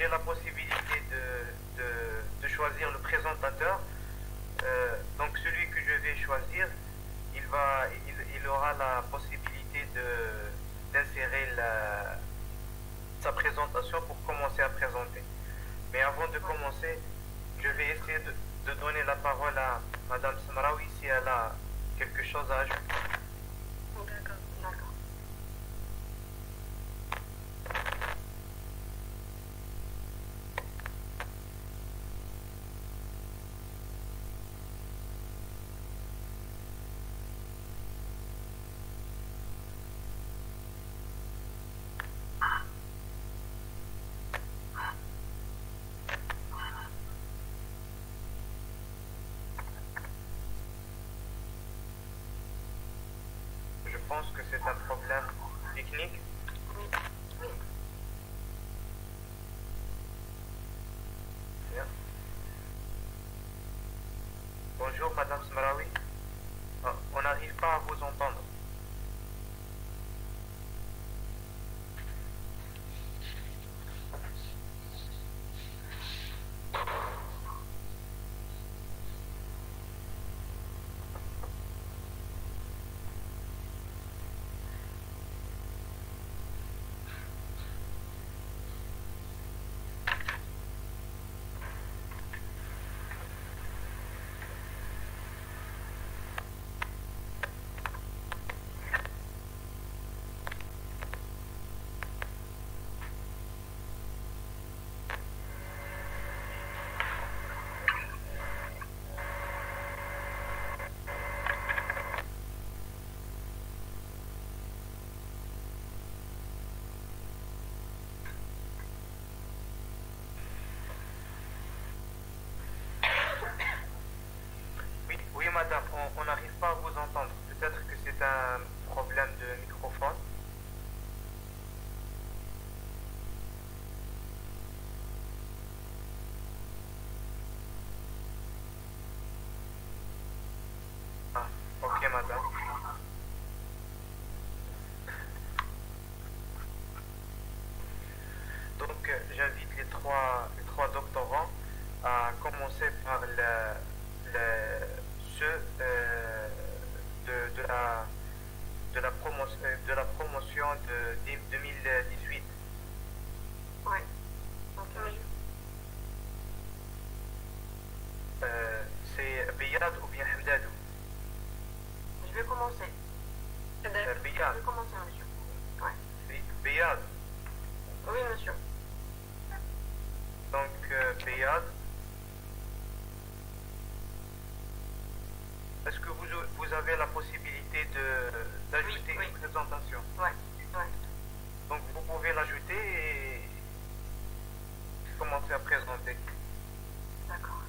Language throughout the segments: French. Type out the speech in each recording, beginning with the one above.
j'ai la possibilité de choisir le présentateur. Donc celui que je vais choisir, il aura la possibilité d'insérer sa présentation pour commencer à présenter. Mais avant de commencer, je vais essayer de donner la parole à Madame Smraoui si elle a quelque chose à ajouter. D'accord, d'accord. Je pense que c'est un problème technique. Oui, oui. Bien. Bonjour Madame Smraoui. On n'arrive pas à vous entendre. Oui, madame, on n'arrive pas à vous entendre. Peut-être que c'est un problème de microphone. Ah, ok, madame. Donc, j'invite les trois doctorants à commencer par ceux de la promotion de 2018. Oui. Ok, monsieur. C'est Biyad ou bien Hamdadou? Je vais commencer. Je Biyad. vais commencer, monsieur. Ouais. Biyad. Oui, monsieur. Donc, Biyad. Est-ce que vous avez la possibilité d'ajouter Oui. une présentation? Ouais, ouais. Donc, vous pouvez l'ajouter et commencer à présenter. D'accord.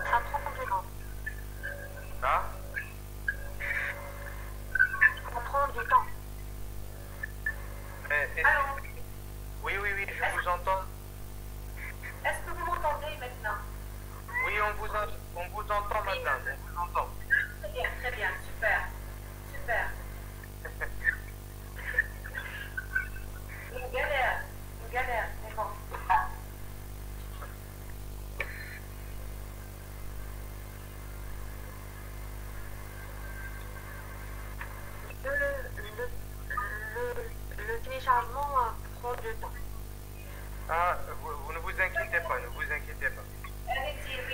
Ça prend du temps. Ah? Ça prend du temps. Allô, Oui, je vous entends. est-ce que vous m'entendez maintenant? Oui, on vous entend, madame. On vous entend. Très bien, super, super. Une galère, mais bon. Le téléchargement prend du temps. Ah, vous ne vous inquiétez pas, ne vous inquiétez pas. Allez-y, oui,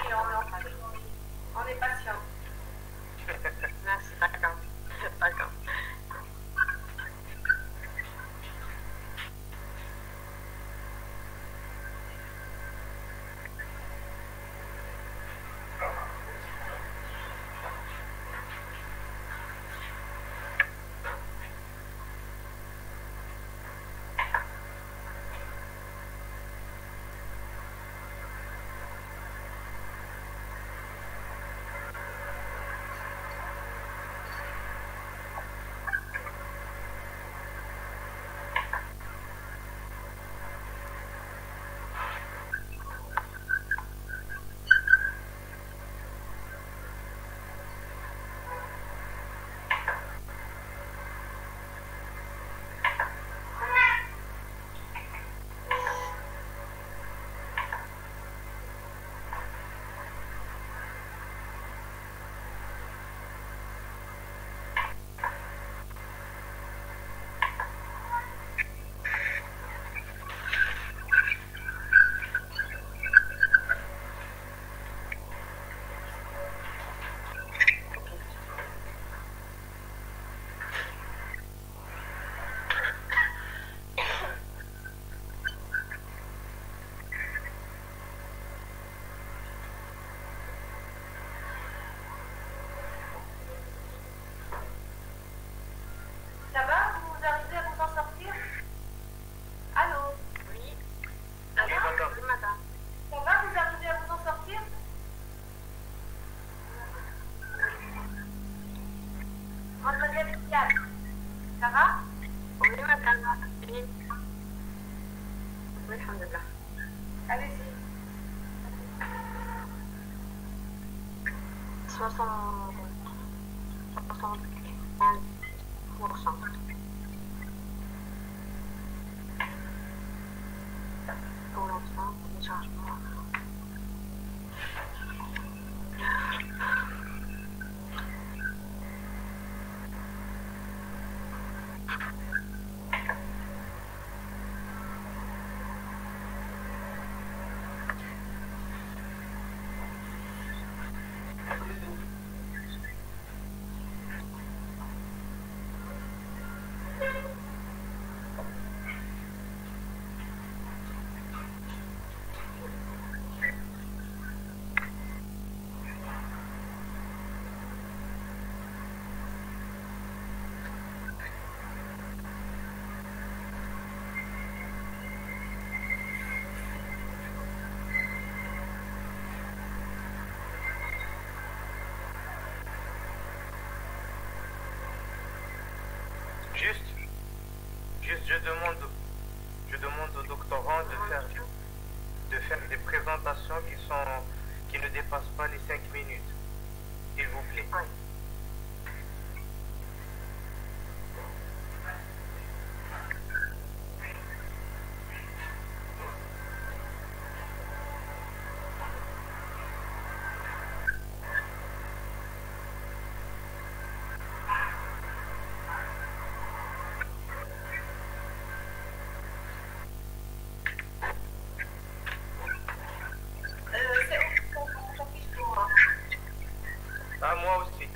on est patient. Merci, d'accord. D'accord. Ça va? Oui, madame. Oui, alhamdulillah. Allez-y. 61%. Pour l'instant, téléchargement. Juste, je demande aux doctorants de faire des présentations qui ne dépassent pas les 5 minutes, s'il vous plaît. Oui. C'est on s'en fiche pour moi. Ah, moi aussi.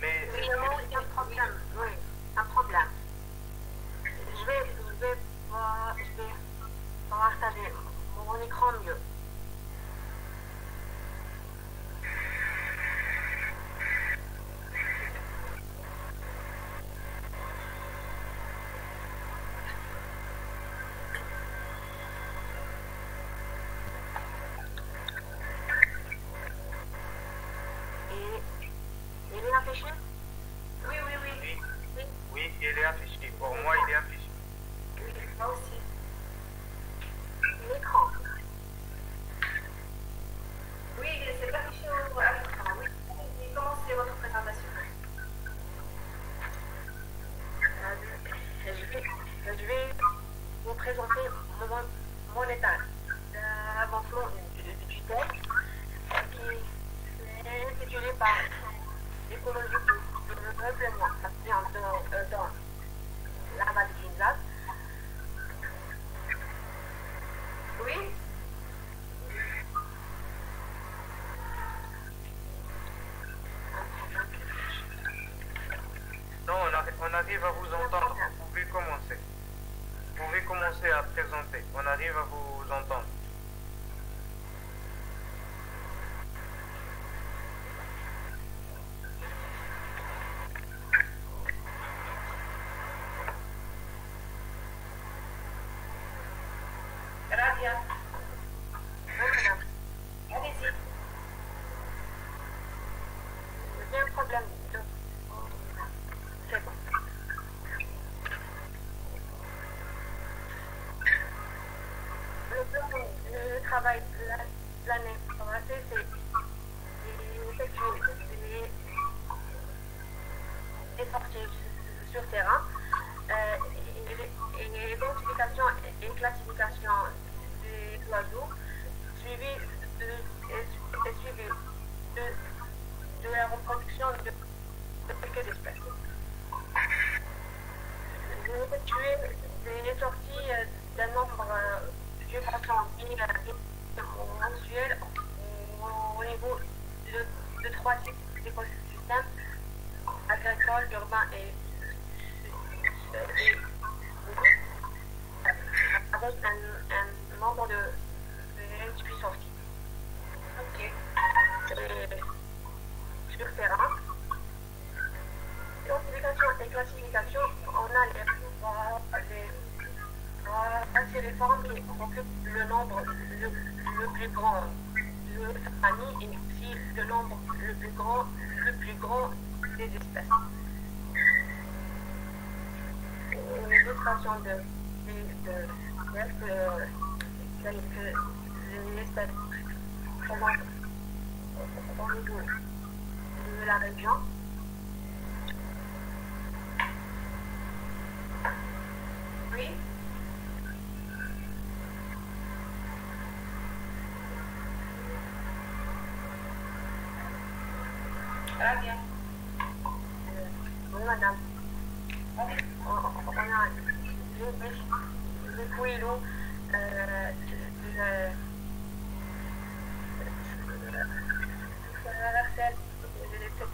Mais Oui, moi aussi, un problème. Oui, un problème. Je vais partager mon écran mieux. Et il est affiché? Oui, oui, oui. oui, oui, il est affiché. Pour moi, il est affiché. Oui, moi aussi. L'écran. Oui, c'est affiché à l'écran. Oui. Et commencez votre présentation. Je vais vous présenter mon état d'avancement du texte qui est intitulé par l'écologie du peuplement dans la vallée du Nizad. Oui. Non, on arrive à vous entendre. Vous pouvez commencer. Vous pouvez commencer à présenter. On arrive à vous entendre. Radia. Oui, madame. Allez-y. J'ai un problème de... C'est bon. Le travail de l'année passée, c'est effectuer des sorties sur terrain, et l'identification et classification des oiseaux, suivi de la reproduction de quelques espèces. J'ai effectué des sorties d'un nombre de 400 000 mensuels au niveau de 3 types d'écosystèmes agricoles, urbains et avec un nombre de 28 sorties. Ok. Sur terrain. Identification et classification, on a les formes qui occupent le nombre le plus grand de familles et aussi le nombre le plus grand des espèces. l'administration de telles que les espèces présentes au niveau de la région. Oui. Ah, bien. Oui, madame. Oui. J'ai dépouillé l'eau la recette, etc.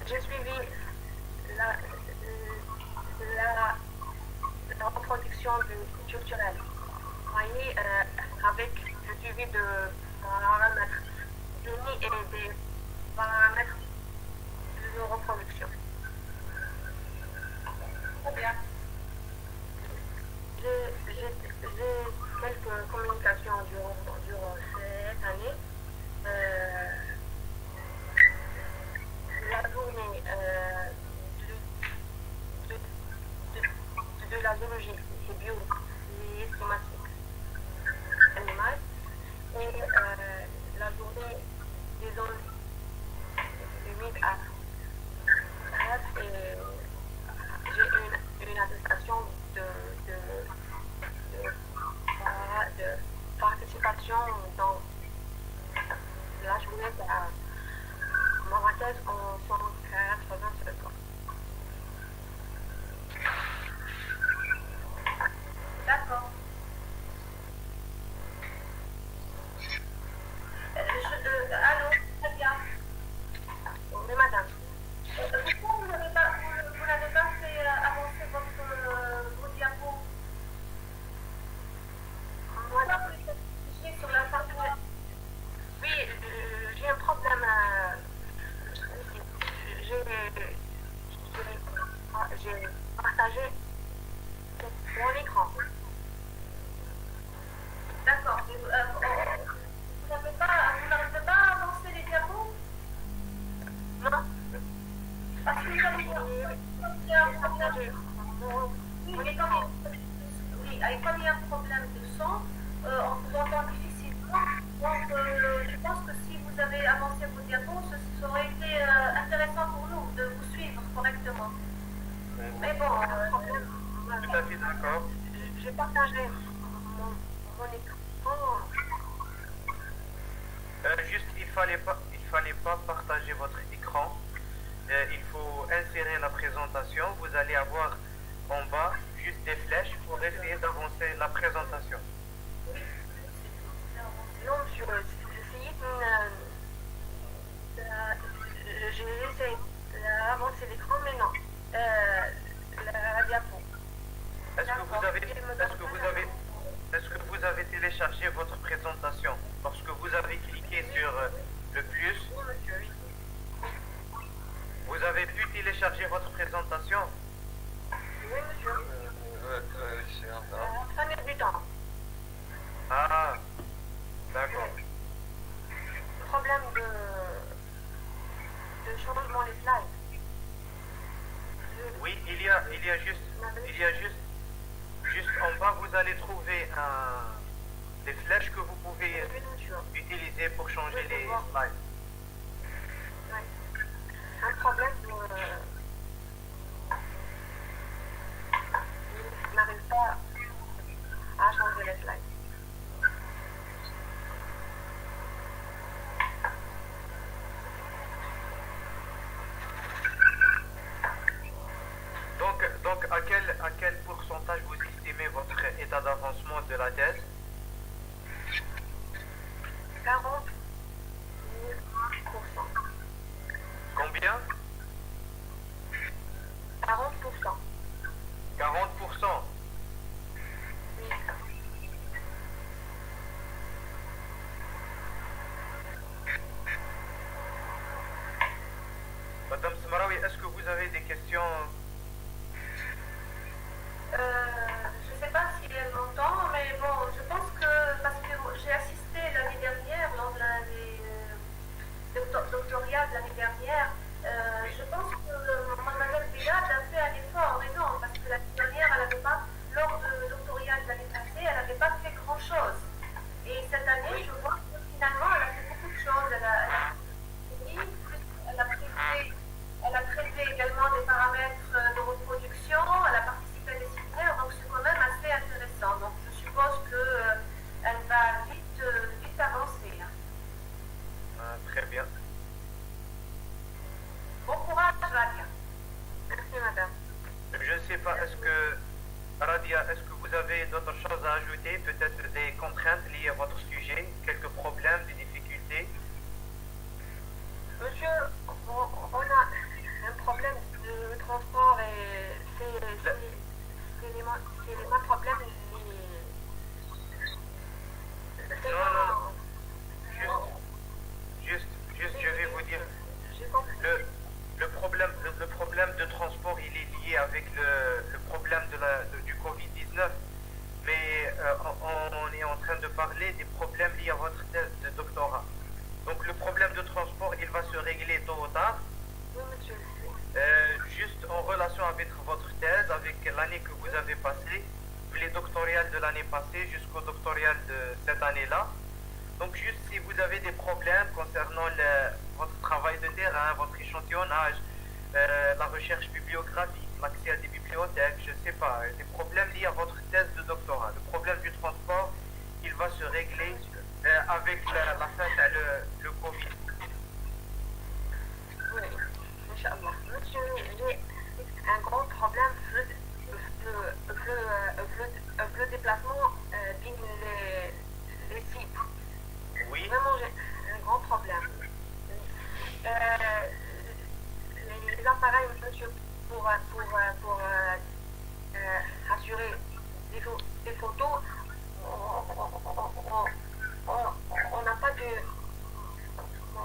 J'ai suivi la, la reproduction culturelle. Vous voyez, avec le suivi de paramètres unis et des paramètres de reproduction. Très bien. J'ai quelques communications durant cette année. La journée de la zoologie et bio et climatique animale et la journée des zones humides à et j'ai une attestation de participation dans la journée à Marrakech en 187 ans. D'accord. Allô, très bien. Oui, madame. Pourquoi vous n'avez pas fait avancer vos diapos? Moi, Pourquoi vous les avez affichés sur la page web? oui, j'ai un problème. J'ai partagé mon écran. D'accord. Vous n'arrivez pas à avancer les diapos? Non, Parce que comme il y a un problème, comme il y a un problème de son, on vous entend difficilement. Donc, je pense que si vous avez avancé vos diapos, ça aurait été intéressant pour nous de vous suivre correctement. Mais bon, problème. Tout à fait d'accord. J'ai partagé mon écran. Juste, il fallait pas partager votre écran. Il faut insérer la présentation. Vous allez avoir en bas juste des flèches pour essayer d'avancer la présentation. Non, monsieur, j'ai essayé d'avancer l'écran, mais non. La diapo. Est-ce que vous avez téléchargé votre présentation lorsque vous avez cliqué sur le plus? Oui, monsieur, oui. Vous avez pu télécharger votre présentation? Oui, monsieur. Ça met du temps. Ah, d'accord. Problème de changement des slides. Oui, il y a juste en bas, vous allez trouver des flèches que vous pouvez Oui, monsieur. utiliser pour changer Oui, les je vois. slides. Ouais. Un problème je n'arrive pas à changer les slides. Donc à quel pourcentage vous estimez votre état d'avancement de la thèse? 40%. Combien? 40%. 40%. Oui. Madame Smaraoui, est-ce que vous avez des questions? Je ne sais pas si elle m'entend, mais bon, je pense que, parce que j'ai assisté l'année dernière, lors de l'année doctorale de l'année dernière, je pense que Mademoiselle Bilal a fait un effort énorme, parce que l'année dernière, je ne sais pas, est-ce que, Radia, est-ce que vous avez d'autres choses à ajouter, peut-être des contraintes liées à votre sujet, quelques problèmes, des difficultés? Monsieur, on a un problème de transport et c'est les mêmes problèmes. C'est Non, non, non. Juste, je vais vous dire, J'ai compris. le problème de transport, il est lié avec le problème du Covid-19, mais on est en train de parler des problèmes liés à votre thèse de doctorat. Donc le problème de transport, il va se régler tôt ou tard, Oui, monsieur. juste en relation avec votre thèse, avec l'année que vous avez passée, les doctorales de l'année passée jusqu'au doctoral de cette année-là. Donc juste si vous avez des problèmes concernant votre travail de terrain, votre échantillonnage, la recherche bibliographique, l'accès à des bibliothèques, je ne sais pas, des problèmes liés à votre thèse de doctorat. Le problème du transport, il va se régler avec la fin le Covid. Oui, Inch'Allah. Monsieur, j'ai un grand problème le déplacement les sites. Oui, Vraiment, j'ai un grand problème. Les appareils, monsieur, pour assurer des photos, on n'a pas de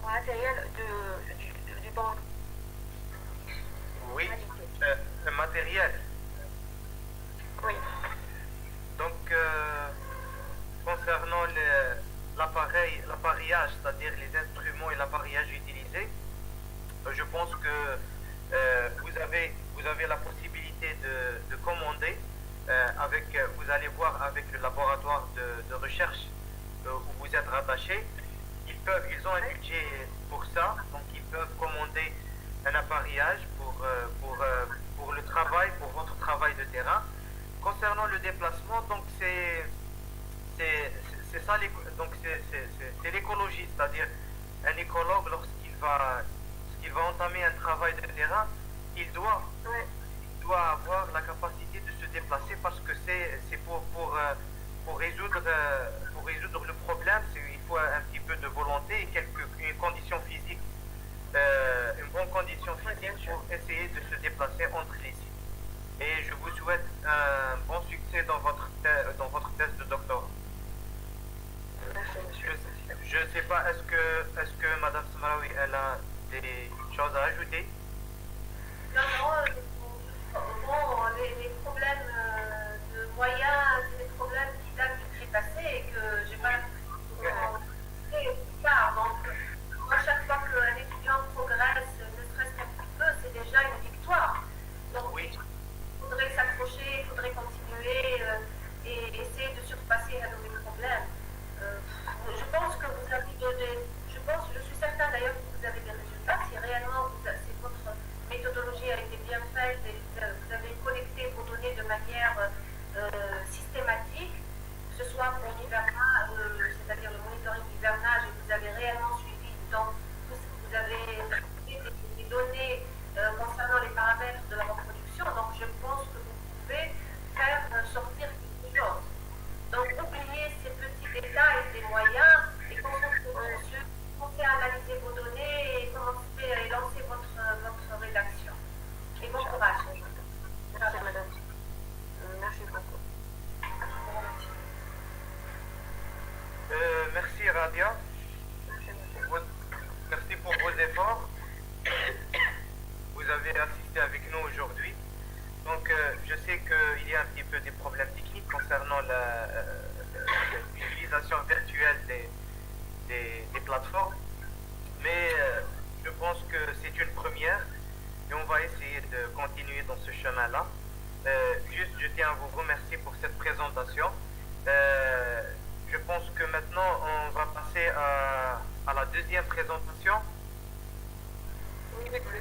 matériel du bon oui, qualité. le matériel. Oui. Donc, concernant l'appareillage, c'est-à-dire les instruments et l'appareillage utilisé, je pense que vous avez la possibilité de commander vous allez voir avec le laboratoire de recherche où vous êtes rattaché. Ils ont un budget pour ça, donc ils peuvent commander un appareillage pour le travail, pour votre travail de terrain. Concernant le déplacement, donc c'est ça, donc c'est l'écologie, c'est-à-dire un écologue lorsqu'il va entamer un travail de terrain, il doit avoir la capacité de se déplacer parce que c'est pour résoudre le problème, il faut un petit peu de volonté et une condition physique, une bonne condition physique pour essayer de se déplacer entre les sites. Et je vous souhaite un bon succès dans votre thèse de doctorat. Merci, monsieur. Je ne sais pas, est-ce que Madame Samraoui, elle a des choses à ajouter? Non, bon, les problèmes de moyens, c'est des problèmes qui datent du passé et que j'ai pas plus tard. Donc, moi, chaque fois qu'un étudiant progresse, ne serait-ce qu'un petit peu, c'est déjà une victoire. Donc, Oui. il faudrait s'accrocher, il faudrait continuer et essayer de surpasser à nos problèmes. Je pense que vous avez je suis certain d'ailleurs que vous avez des résultats. Si réellement votre méthodologie a été bien faite et vous avez collecté vos données de manière systématique, que ce soit pour l'hivernage, c'est-à-dire le monitoring d'hivernage, et vous avez réellement suivi, donc vous avez des données concernant les paramètres de la reproduction, donc je pense que vous pouvez faire sortir quelque chose. Donc oubliez ces petits détails des moyens et concentrez-vous sur commencez à analyser vos données et commencez à lancer votre rédaction. Et bon courage. Merci, madame. Merci beaucoup. Merci Radia. Merci, monsieur. Merci pour vos efforts. Vous avez assisté avec nous aujourd'hui. Donc, je sais qu'il y a un petit peu des problèmes techniques concernant l'utilisation virtuelle des plateformes. Mais je pense que c'est une première et on va essayer de continuer dans ce chemin-là. Juste, je tiens à vous remercier pour cette présentation. Je pense que maintenant, on va passer à la deuxième présentation. Oui, oui, oui.